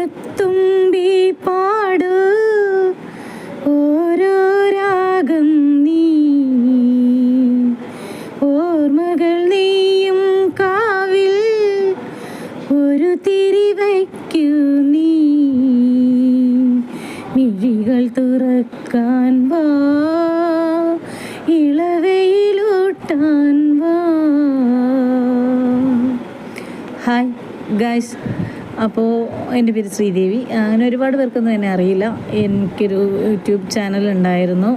മഴത്തുമ്പി പാടൂ ഓരോ രാഗം നീ ഓർമ്മകൾ നെയ്യും കാവിൽ ഒരു തിരി വയ്ക്കൂ നീ മിഴികൾ തുറക്കാൻ വാ ഇളവയിലൂട്ടാൻ വാ. ഹായ് ഗൈസ്, അപ്പോൾ എൻ്റെ പേര് ശ്രീദേവി. അങ്ങനെ ഒരുപാട് പേർക്കൊന്നും എന്നെ അറിയില്ല. എനിക്കൊരു യൂട്യൂബ് ചാനൽ ഉണ്ടായിരുന്നു,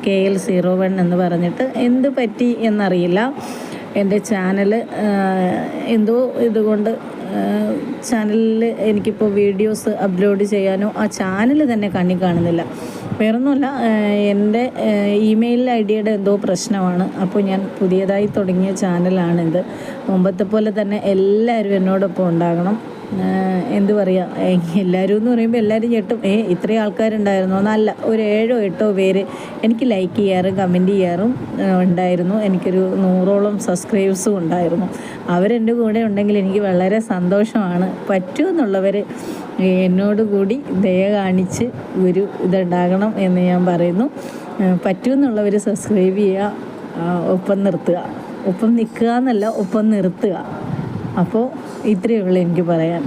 KL01 എന്ന് പറഞ്ഞിട്ട്. എന്ത് പറ്റി എന്നറിയില്ല, എൻ്റെ ചാനൽ എന്തോ ഇതുകൊണ്ട് ചാനലിൽ എനിക്കിപ്പോൾ വീഡിയോസ് അപ്ലോഡ് ചെയ്യാനോ ആ ചാനൽ തന്നെ കണ്ണി കാണുന്നില്ല. വേറൊന്നുമല്ല, എൻ്റെ ഇമെയിൽ ഐഡിയുടെ എന്തോ പ്രശ്നമാണ്. അപ്പോൾ ഞാൻ പുതിയതായി തുടങ്ങിയ ചാനലാണിത്. മുമ്പത്തെ പോലെ തന്നെ എല്ലാവരും എന്നോടൊപ്പം ഉണ്ടാകണം. എന്തു പറയുക, എല്ലാവരും എന്ന് പറയുമ്പോൾ എല്ലാവരും ഞെട്ടും, ഇത്രയും ആൾക്കാരുണ്ടായിരുന്നു എന്നല്ല. ഒരു 7 or 8 പേര് എനിക്ക് ലൈക്ക് ചെയ്യാറും കമൻറ്റ് ചെയ്യാറും ഉണ്ടായിരുന്നു. എനിക്കൊരു 100ഓളം സബ്സ്ക്രൈബേഴ്സും ഉണ്ടായിരുന്നു. അവരെൻ്റെ കൂടെ ഉണ്ടെങ്കിൽ എനിക്ക് വളരെ സന്തോഷമാണ്. പറ്റുമെന്നുള്ളവർ എന്നോട് കൂടി ദയ കാണിച്ച് ഒരു ഇതുണ്ടാകണം എന്ന് ഞാൻ പറയുന്നു. പറ്റുമെന്നുള്ളവർ സബ്സ്ക്രൈബ് ചെയ്യുക, ഒപ്പം നിർത്തുക. ഒപ്പം നിൽക്കുക എന്നല്ല, ഒപ്പം നിർത്തുക. അപ്പോൾ ഇത്രയേ ഉള്ളൂ എനിക്ക് പറയാൻ.